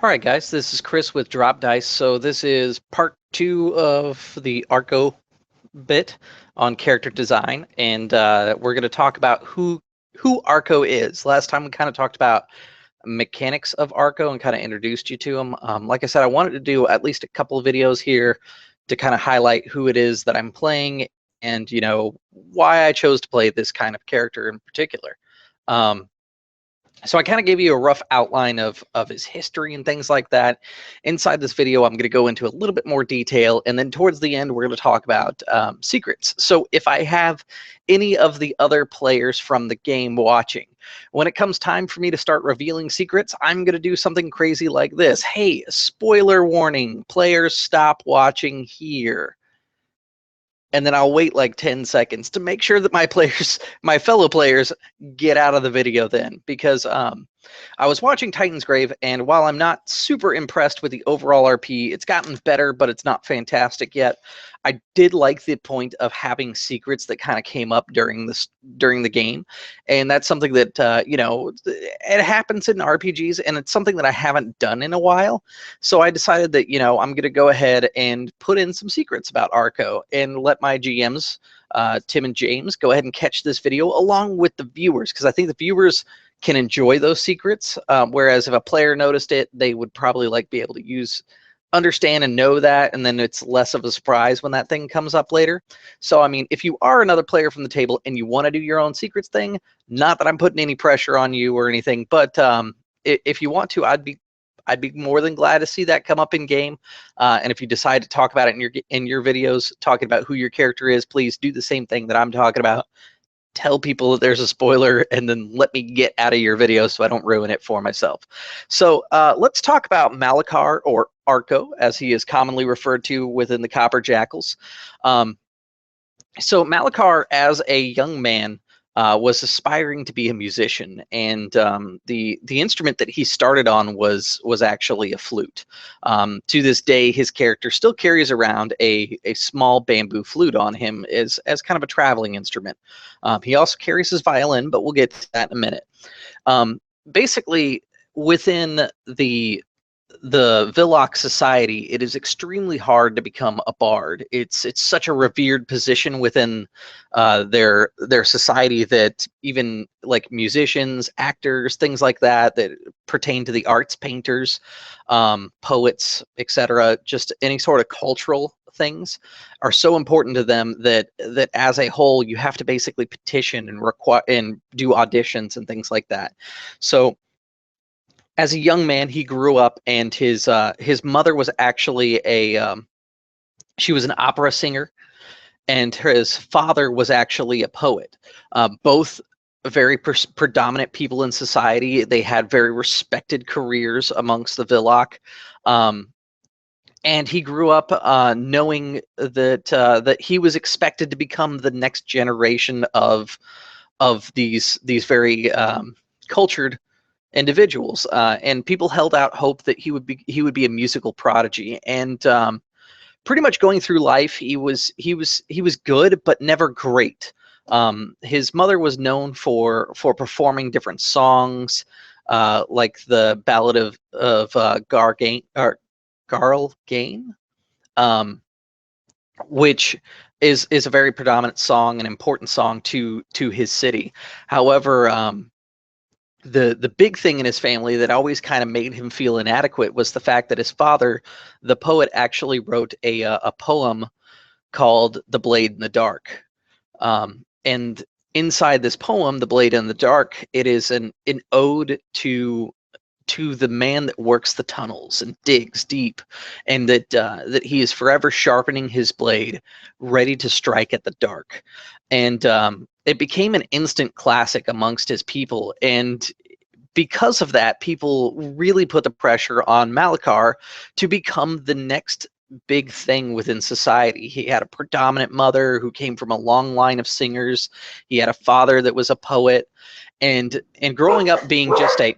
All right, guys, this is Chris with Drop Dice. So this is part two of the Arco bit on character design, and we're going to talk about who Arco is. Last time we kind of talked about mechanics of Arco and kind of introduced you to him. Like I said, I wanted to do at least a couple of videos here to kind of highlight who it is that I'm playing and why I chose to play this kind of character in particular. Um, so I kind of gave you a rough outline of his history and things like that. Inside this video, I'm going to go into a little bit more detail, and then towards the end, we're going to talk about secrets. So if I have any of the other players from the game watching, when it comes time for me to start revealing secrets, I'm going to do something crazy like this. Hey, spoiler warning, players stop watching here. And then I'll wait like 10 seconds to make sure that my fellow players get out of the video then, because I was watching Titan's Grave, and while I'm not super impressed with the overall RP, it's gotten better, but it's not fantastic yet. I did like the point of having secrets that kind of came up during the game, and that's something that it happens in RPGs, and it's something that I haven't done in a while. So I decided that I'm going to go ahead and put in some secrets about Arco and let my GMs, Tim and James, go ahead and catch this video along with the viewers, because I think the viewers can enjoy those secrets. Whereas if a player noticed it, they would probably be able to understand and know that, and then it's less of a surprise when that thing comes up later. So, I mean, if you are another player from the table and you want to do your own secrets thing, not that I'm putting any pressure on you or anything, but if you want to, I'd be more than glad to see that come up in game. And if you decide to talk about it in your videos, talking about who your character is, please do the same thing that I'm talking about. Tell people that there's a spoiler, and then let me get out of your video so I don't ruin it for myself. So let's talk about Malachar, or Arco, as he is commonly referred to within the Copper Jackals. So Malachar, as a young man, was aspiring to be a musician, and the instrument that he started on was actually a flute. To this day, his character still carries around a small bamboo flute on him as kind of a traveling instrument. He also carries his violin, but we'll get to that in a minute. Basically, within the Villach society, it is extremely hard to become a bard. It's such a revered position within their society that even like musicians, actors, things like that pertain to the arts, painters, poets, etc., just any sort of cultural things are so important to them that as a whole you have to basically petition and require and do auditions and things like that. So as a young man, he grew up, and his mother was actually she was an opera singer, and his father was actually a poet. Both very predominant people in society. They had very respected careers amongst the Villach. And he grew up knowing that he was expected to become the next generation of these very cultured individuals, and people held out hope that he would be a musical prodigy. And pretty much going through life, he was good but never great. His mother was known for performing different songs, like the Ballad of Gargain, or Garl Gain, um, which is a very predominant song, an important song to his city. However, the big thing in his family that always kind of made him feel inadequate was the fact that his father, the poet, actually wrote a poem called "The Blade in the Dark," and inside this poem, "The Blade in the Dark," it is an ode to the man that works the tunnels and digs deep, and that he is forever sharpening his blade, ready to strike at the dark. And it became an instant classic amongst his people, and because of that, people really put the pressure on Malachar to become the next big thing within society. He had a predominant mother who came from a long line of singers. He had a father that was a poet, and growing up being just a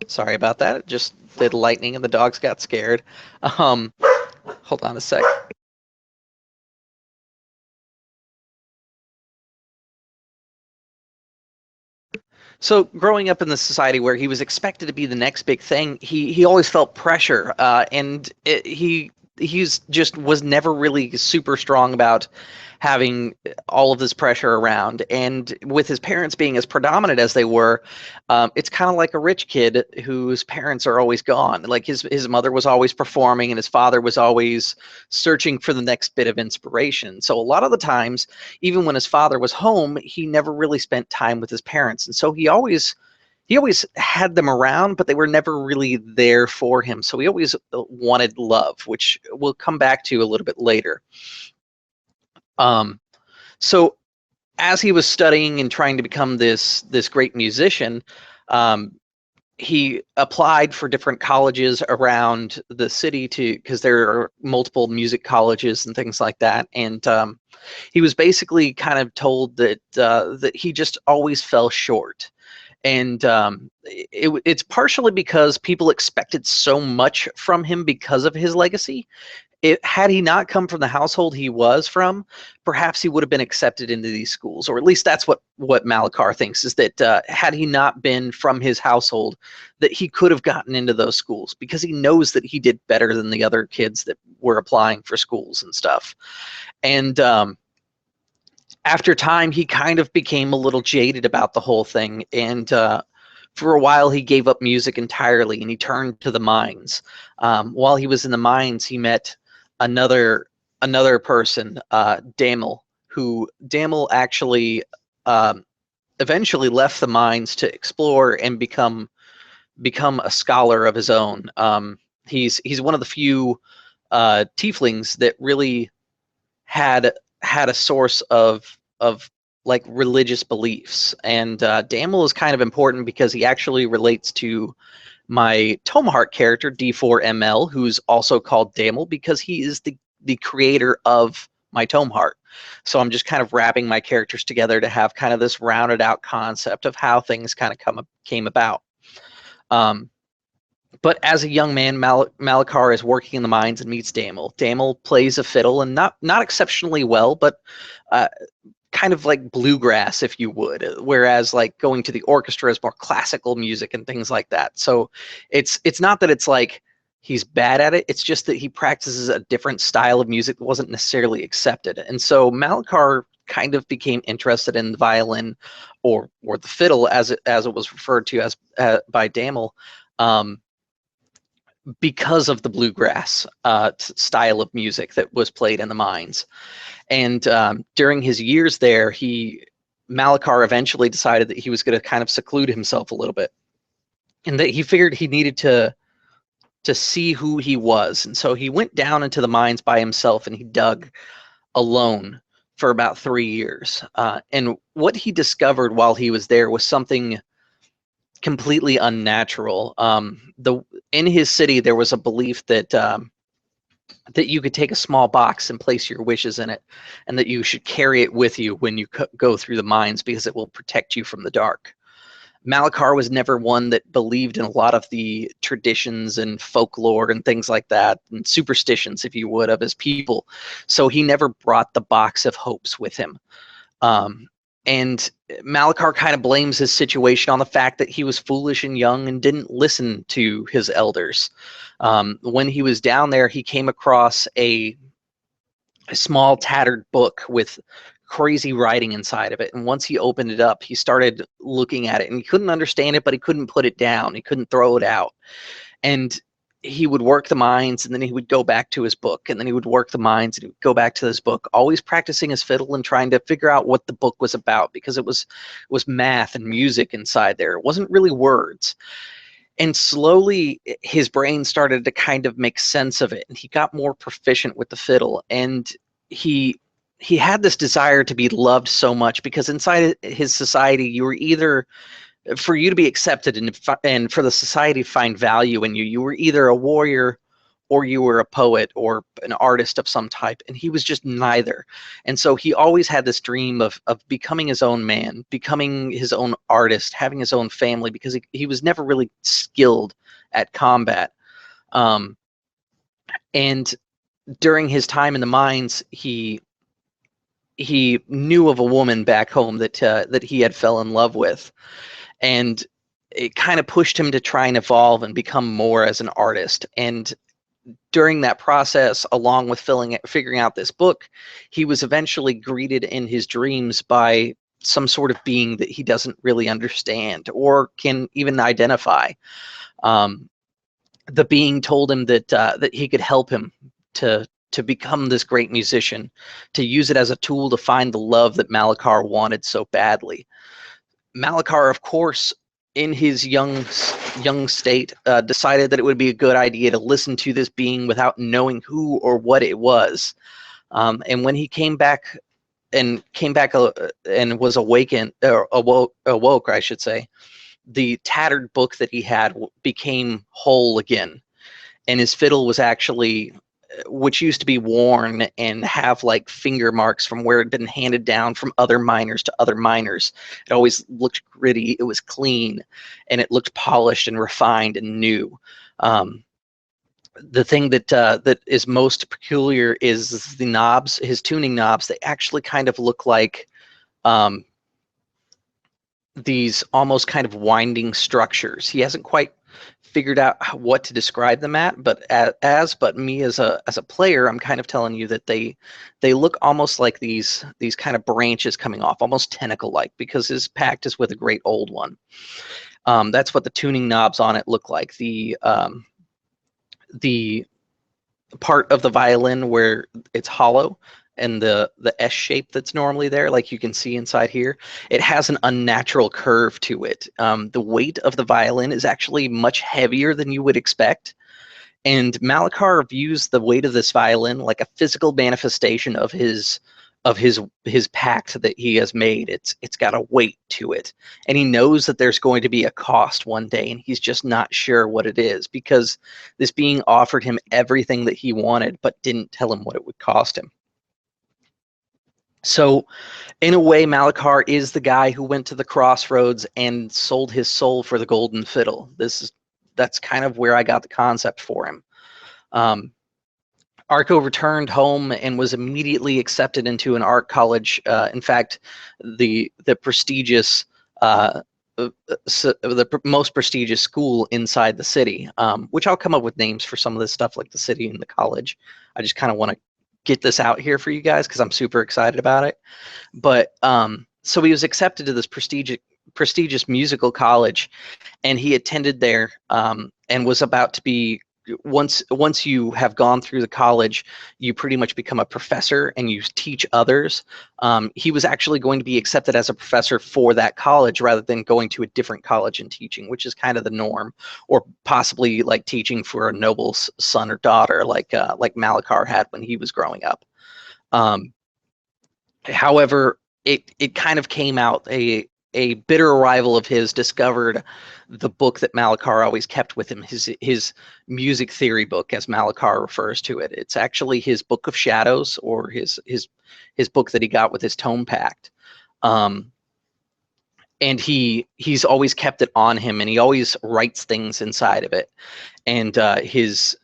sorry about that. It just did lightning and the dogs got scared. Um, Hold on a sec. So growing up in the society where he was expected to be the next big thing, he always felt pressure, he's just was never really super strong about having all of this pressure around. And with his parents being as predominant as they were, it's kind of like a rich kid whose parents are always gone. Like his mother was always performing, and his father was always searching for the next bit of inspiration. So a lot of the times, even when his father was home, he never really spent time with his parents, and so he always had them around, but they were never really there for him. So he always wanted love, which we'll come back to a little bit later. Um, so as he was studying and trying to become this great musician, um, he applied for different colleges around the city to because there are multiple music colleges and things like that. And he was basically kind of told that he just always fell short. And it's partially because people expected so much from him because of his legacy. Had he not come from the household he was from, perhaps he would have been accepted into these schools, or at least that's what Malakar thinks, is that had he not been from his household, that he could have gotten into those schools because he knows that he did better than the other kids that were applying for schools and stuff. And after time, he kind of became a little jaded about the whole thing, and for a while he gave up music entirely and he turned to the mines. While he was in the mines, he met another person, Damel, who Damel actually eventually left the mines to explore and become a scholar of his own. He's one of the few tieflings that really had a source of like religious beliefs. And Damel is kind of important because he actually relates to my Tomeheart character, D4ML, who's also called Damel because he is the creator of my Tomeheart. So I'm just kind of wrapping my characters together to have kind of this rounded out concept of how things kind of came about. But as a young man, Malakar is working in the mines and meets Damel. Damel plays a fiddle, and not exceptionally well, but uh, kind of like bluegrass, if you would. Whereas like going to the orchestra is more classical music and things like that. So it's not that it's like he's bad at it. It's just that he practices a different style of music that wasn't necessarily accepted. And so Malakar kind of became interested in the violin, or the fiddle, as it was referred to as by Damel. Because of the bluegrass style of music that was played in the mines. And during his years there, Malakar eventually decided that he was going to kind of seclude himself a little bit, and that he figured he needed to see who he was. And so he went down into the mines by himself and he dug alone for about 3 years. And what he discovered while he was there was something completely unnatural. In his city, there was a belief that that you could take a small box and place your wishes in it, and that you should carry it with you when you go through the mines because it will protect you from the dark. Malakar was never one that believed in a lot of the traditions and folklore and things like that, and superstitions, if you would, of his people. So he never brought the box of hopes with him. And Malakar kind of blames his situation on the fact that he was foolish and young and didn't listen to his elders. When he was down there, he came across a small tattered book with crazy writing inside of it. And once he opened it up, he started looking at it and he couldn't understand it, but he couldn't put it down. He couldn't throw it out. And he would work the mines, and then he would go back to his book, and then he would work the mines and he would go back to his book, always practicing his fiddle and trying to figure out what the book was about, because it was math and music inside there. It wasn't really words. And slowly his brain started to kind of make sense of it, and he got more proficient with the fiddle. And he had this desire to be loved so much, because inside his society, you were either, for you to be accepted and for the society to find value in you, you were either a warrior or you were a poet or an artist of some type, and he was just neither. And so he always had this dream of becoming his own man, becoming his own artist, having his own family, because he was never really skilled at combat. And during his time in the mines, he knew of a woman back home that he had fell in love with. and it kind of pushed him to try and evolve and become more as an artist. And during that process, along with figuring out this book, he was eventually greeted in his dreams by some sort of being that he doesn't really understand or can even identify. The being told him that he could help him to become this great musician, to use it as a tool to find the love that Malachar wanted so badly. Malachar, of course, in his young state, decided that it would be a good idea to listen to this being without knowing who or what it was. And when he came back and was awakened, or awoke, I should say, the tattered book that he had became whole again, and his fiddle was actually, which used to be worn and have like finger marks from where it had been handed down from other miners to other miners. It always looked gritty, it was clean, and it looked polished and refined and new. The thing that is most peculiar is the knobs, his tuning knobs. They actually kind of look like these almost kind of winding structures. He hasn't quite figured out what to describe them at, but but me as a player, I'm kind of telling you that they look almost like these kind of branches coming off, almost tentacle like, because his pact is with a great old one. That's what the tuning knobs on it look like. The part of the violin where it's hollow and the S shape that's normally there, like you can see inside here, it has an unnatural curve to it. The weight of the violin is actually much heavier than you would expect. And Malachar views the weight of this violin like a physical manifestation of his pact that he has made. It's got a weight to it, and he knows that there's going to be a cost one day, and he's just not sure what it is, because this being offered him everything that he wanted but didn't tell him what it would cost him. So in a way, Malachar is the guy who went to the crossroads and sold his soul for the golden fiddle. That's kind of where I got the concept for him. Arco returned home and was immediately accepted into an art college. In fact, the prestigious, the most prestigious school inside the city, which I'll come up with names for some of this stuff, like the city and the college. I just kind of want to get this out here for you guys because I'm super excited about it. But so he was accepted to this prestigious musical college, and he attended there and was about to be, once you have gone through the college, you pretty much become a professor and you teach others. He was actually going to be accepted as a professor for that college rather than going to a different college and teaching, which is kind of the norm, or possibly like teaching for a noble's son or daughter, like Malachar had when he was growing up. However, it kind of came out, a bitter rival of his discovered the book that Malachar always kept with him, his music theory book, as Malachar refers to it. It's actually his Book of Shadows, or his book that he got with his tome pact. And he's always kept it on him, and he always writes things inside of it. And his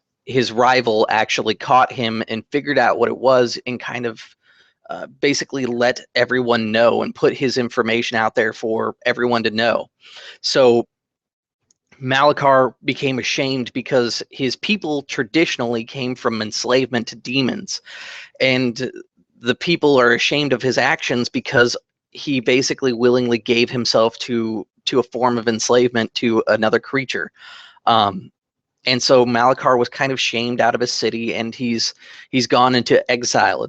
rival actually caught him and figured out what it was, and kind of basically let everyone know and put his information out there for everyone to know. So Malachar became ashamed because his people traditionally came from enslavement to demons, and the people are ashamed of his actions because he basically willingly gave himself to a form of enslavement to another creature. And so Malachar was kind of shamed out of his city, and he's gone into exile.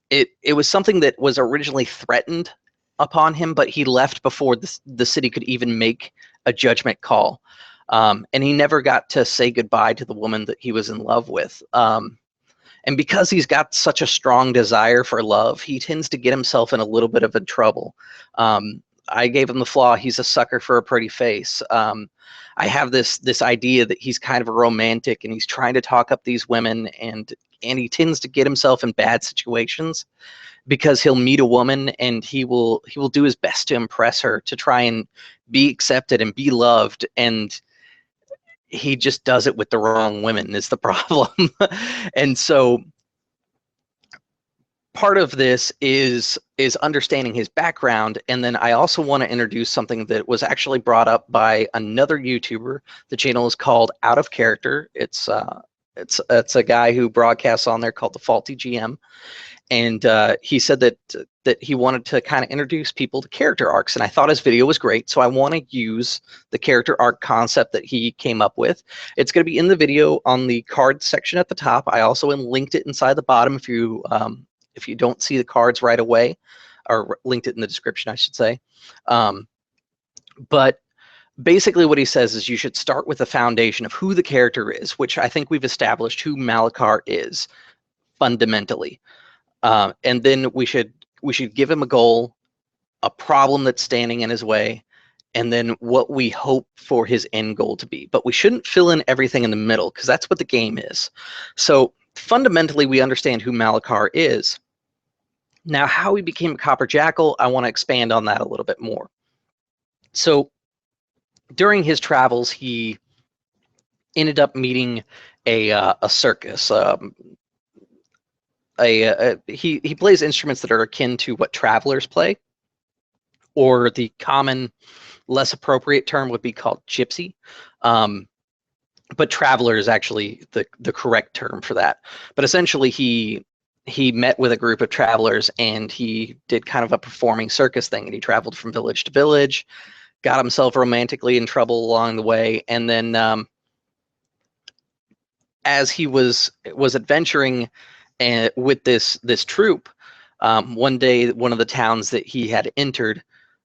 It was something that was originally threatened upon him, but he left before the city could even make a judgment call. And he never got to say goodbye to the woman that he was in love with. And because he's got such a strong desire for love, he tends to get himself in a little bit of a trouble. I gave him the flaw, he's a sucker for a pretty face. I have this idea that he's kind of a romantic, and he's trying to talk up these women, and he tends to get himself in bad situations because he'll meet a woman and he will do his best to impress her, to try and be accepted and be loved, and he just does it with the wrong women is the problem. And so part of this is understanding his background, and then I also want to introduce something that was actually brought up by another YouTuber. The channel is called Out of Character. It's a guy who broadcasts on there called the Faulty GM, and he said that he wanted to kind of introduce people to character arcs, and I thought his video was great, so I want to use the character arc concept that he came up with. It's going to be in the video on the card section at the top. I also linked it inside the bottom if you don't see the cards right away, or linked it in the description, I should say. But basically what he says is you should start with the foundation of who the character is, which I think we've established who Malachar is fundamentally. And then we should give him a goal, a problem that's standing in his way, and then what we hope for his end goal to be. But we shouldn't fill in everything in the middle, because that's what the game is. So fundamentally, we understand who Malachar is. Now, how he became a Copper Jackal, I want to expand on that a little bit more. So during his travels, he ended up meeting a circus. He plays instruments that are akin to what travelers play, or the common, less appropriate term would be called gypsy. But traveler is actually the correct term for that. But essentially, he met with a group of travelers, and he did kind of a performing circus thing, and he traveled from village to village, got himself romantically in trouble along the way, and then as he was adventuring with this troupe, one day, one of the towns that he had entered,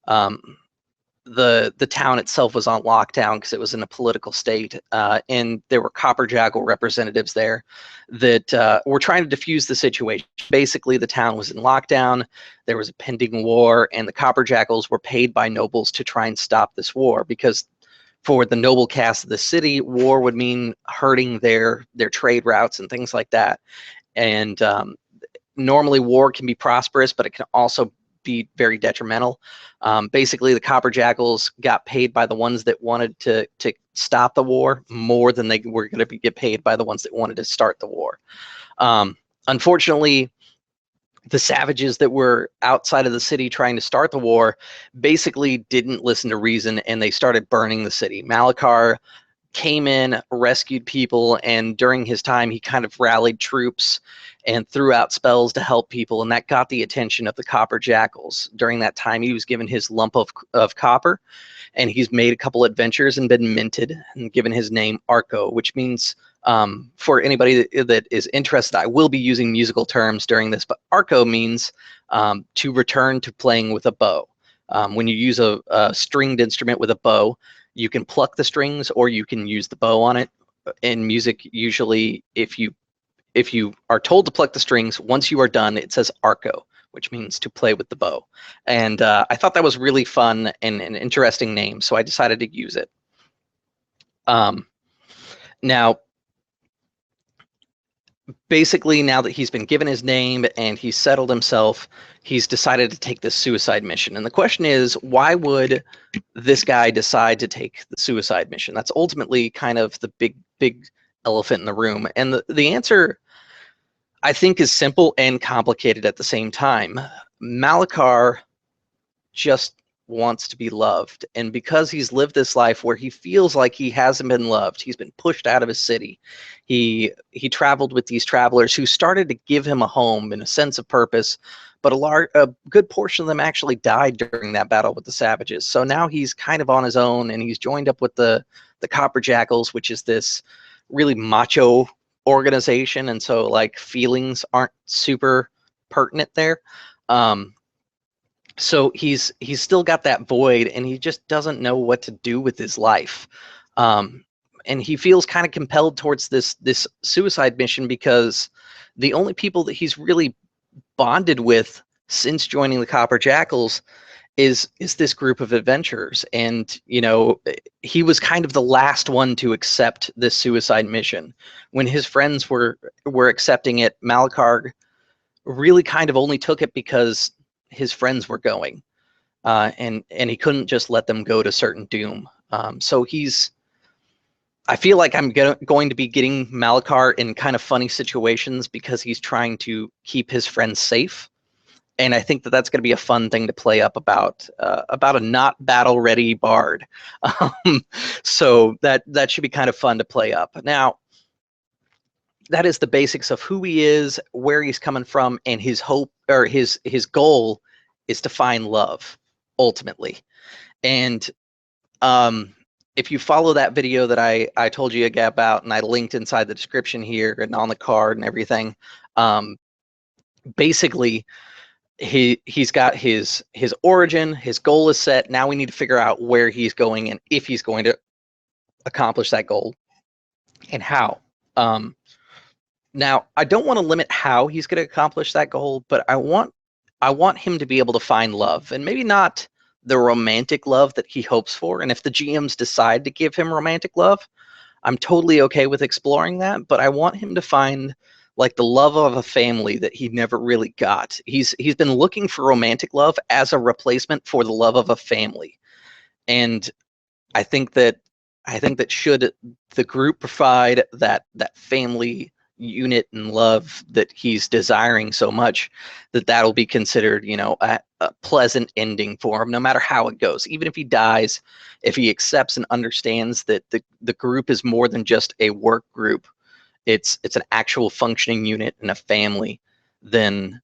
the town itself was on lockdown because it was in a political state, and there were Copper Jackal representatives there that were trying to defuse the situation. Basically, the town was in lockdown, there was a pending war, and the Copper Jackals were paid by nobles to try and stop this war, because for the noble caste of the city, war would mean hurting their trade routes and things like that. And normally war can be prosperous, but it can also be very detrimental. Basically, the Copper Jackals got paid by the ones that wanted to stop the war more than they were going to get paid by the ones that wanted to start the war. Unfortunately, the savages that were outside of the city trying to start the war basically didn't listen to reason, and they started burning the city. Malachar came in, rescued people, and during his time, he kind of rallied troops and threw out spells to help people, and that got the attention of the Copper Jackals. During that time, he was given his lump of copper, and he's made a couple adventures and been minted and given his name Arco, which means, for anybody that is interested, I will be using musical terms during this, but Arco means to return to playing with a bow. When you use a stringed instrument with a bow, you can pluck the strings or you can use the bow on it. In music, usually if you are told to pluck the strings, once you are done, it says Arco, which means to play with the bow. And I thought that was really fun and an interesting name, so I decided to use it. Now, basically, now that he's been given his name and he's settled himself, he's decided to take this suicide mission. And the question is, why would this guy decide to take the suicide mission? That's ultimately kind of the big elephant in the room. And the answer, I think, is simple and complicated at the same time. Malachar just wants to be loved, and because he's lived this life where he feels like he hasn't been loved, he's been pushed out of his city. He traveled with these travelers who started to give him a home and a sense of purpose, but a good portion of them actually died during that battle with the savages. So now he's kind of on his own, and he's joined up with the Copper Jackals, which is this really macho organization, and so like feelings aren't super pertinent there. So he's still got that void, and he just doesn't know what to do with his life. And he feels kind of compelled towards this suicide mission because the only people that he's really bonded with since joining the Copper Jackals is this group of adventurers. And, you know, he was kind of the last one to accept this suicide mission. When his friends were accepting it, Malachar really kind of only took it because his friends were going, and he couldn't just let them go to certain doom. So he's I feel like I'm going to be getting Malachar in kind of funny situations because he's trying to keep his friends safe. And I think that that's going to be a fun thing to play up about a not battle ready bard. Um, so that should be kind of fun to play up. Now, that is the basics of who he is, where he's coming from, and his hope or his goal is to find love ultimately. And if you follow that video that I told you about, and I linked inside the description here and on the card and everything, basically he's got his origin, his goal is set. Now we need to figure out where he's going and if he's going to accomplish that goal and how. Now I don't want to limit how he's going to accomplish that goal, but I want him to be able to find love, and maybe not the romantic love that he hopes for. And if the GMs decide to give him romantic love, I'm totally okay with exploring that, but I want him to find like the love of a family that he never really got. He's been looking for romantic love as a replacement for the love of a family. And I think that should the group provide that family unit and love that he's desiring so much, that'll be considered, a pleasant ending for him, no matter how it goes. Even if he dies, if he accepts and understands that the group is more than just a work group, it's an actual functioning unit and a family, then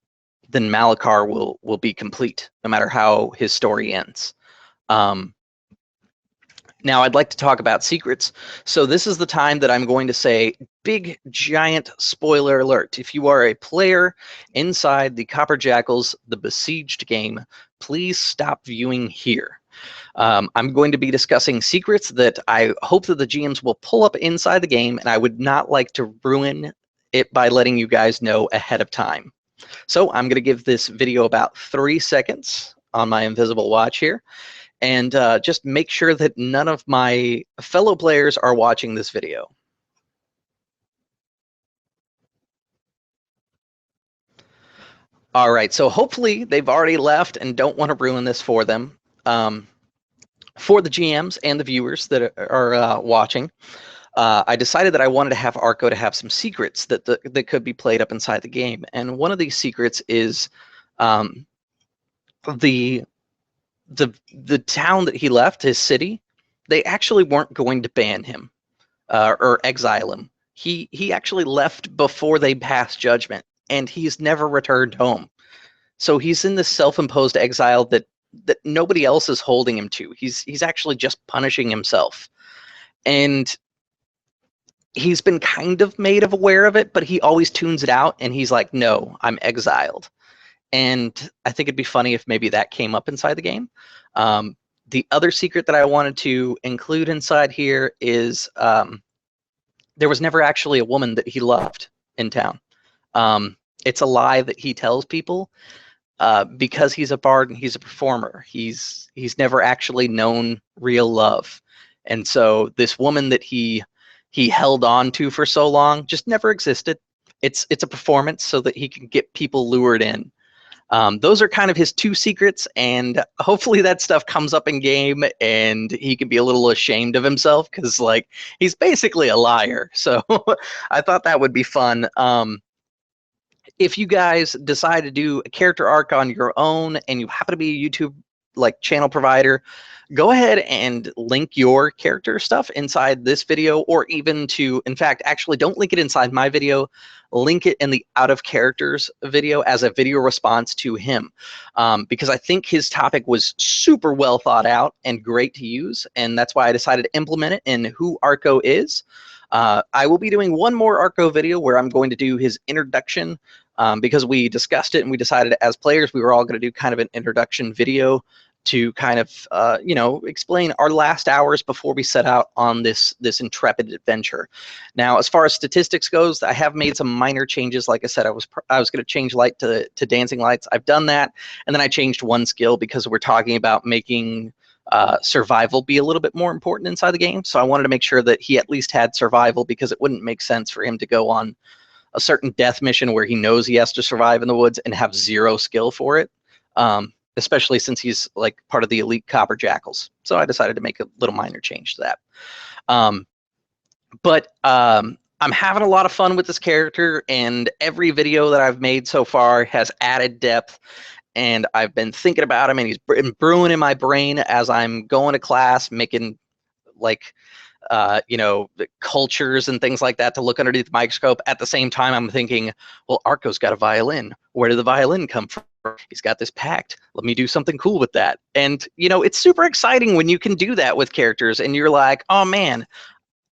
Malachar will be complete, no matter how his story ends. Now I'd like to talk about secrets. So this is the time that I'm going to say big, giant spoiler alert. If you are a player inside the Copper Jackals, the Besieged game, please stop viewing here. I'm going to be discussing secrets that I hope that the GMs will pull up inside the game, and I would not like to ruin it by letting you guys know ahead of time. So I'm going to give this video about 3 seconds on my invisible watch here. And just make sure that none of my fellow players are watching this video. All right, so hopefully they've already left and don't want to ruin this for them. For the GMs and the viewers that are watching, I decided that I wanted to have Arco to have some secrets that could be played up inside the game. And one of these secrets is the town that he left, his city. They actually weren't going to ban him or exile him. He actually left before they passed judgment, and he's never returned home. So he's in this self-imposed exile that nobody else is holding him to. He's actually just punishing himself. And he's been kind of made aware of it, but he always tunes it out, and he's like, no, I'm exiled. And I think it'd be funny if maybe that came up inside the game. The other secret that I wanted to include inside here is there was never actually a woman that he loved in town. It's a lie that he tells people because he's a bard and he's a performer. He's never actually known real love. And so this woman that he held on to for so long just never existed. It's a performance so that he can get people lured in. Those are kind of his 2 secrets, and hopefully that stuff comes up in game and he can be a little ashamed of himself, because like he's basically a liar. So I thought that would be fun. If you guys decide to do a character arc on your own and you happen to be a YouTube like channel provider, go ahead and link your character stuff inside this video, or even in fact, actually don't link it inside my video, link it in the out of characters video as a video response to him, because I think his topic was super well thought out and great to use, and that's why I decided to implement it in who Arco is. I will be doing one more Arco video where I'm going to do his introduction, because we discussed it and we decided as players we were all going to do kind of an introduction video to kind of explain our last hours before we set out on this intrepid adventure. Now, as far as statistics goes, I have made some minor changes. Like I said, I was going to change light to dancing lights. I've done that, and then I changed one skill because we're talking about making survival be a little bit more important inside the game. So I wanted to make sure that he at least had survival, because it wouldn't make sense for him to go on a certain death mission where he knows he has to survive in the woods and have 0 skill for it. Especially since he's like part of the elite Copper Jackals. So I decided to make a little minor change to that. But I'm having a lot of fun with this character, and every video that I've made so far has added depth. And I've been thinking about him, and he's been brewing in my brain as I'm going to class, making like the cultures and things like that to look underneath the microscope. At the same time, I'm thinking, well, Arco's got a violin. Where did the violin come from? He's got this pact. Let me do something cool with that. And it's super exciting when you can do that with characters, and you're like, oh man,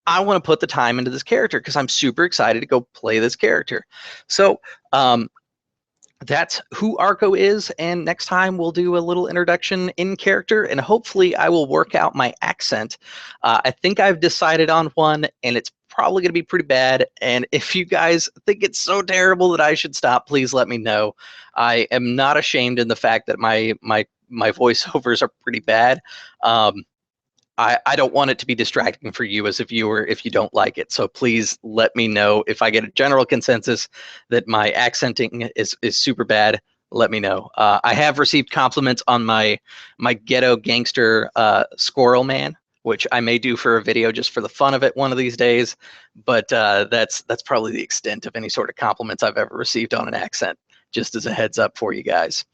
I want to put the time into this character because I'm super excited to go play this character. So that's who Arco is, and next time we'll do a little introduction in character, and hopefully I will work out my accent. I think I've decided on one, and it's probably going to be pretty bad, and if you guys think it's so terrible that I should stop, please let me know. I am not ashamed in the fact that my voiceovers are pretty bad. I don't want it to be distracting for you as a viewer if you don't like it. So please let me know if I get a general consensus that my accenting is super bad. Let me know. I have received compliments on my ghetto gangster squirrel man, which I may do for a video just for the fun of it one of these days. But that's probably the extent of any sort of compliments I've ever received on an accent. Just as a heads up for you guys.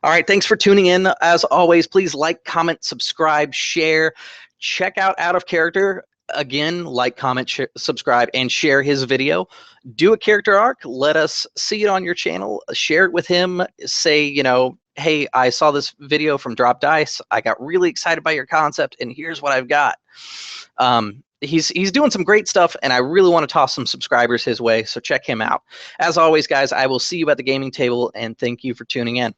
All right, thanks for tuning in. As always, please like, comment, subscribe, share. Check out of Character. Again, like, comment, subscribe, and share his video. Do a character arc. Let us see it on your channel. Share it with him. Say, hey, I saw this video from Drop Dice. I got really excited by your concept, and here's what I've got. He's doing some great stuff, and I really want to toss some subscribers his way, so check him out. As always, guys, I will see you at the gaming table, and thank you for tuning in.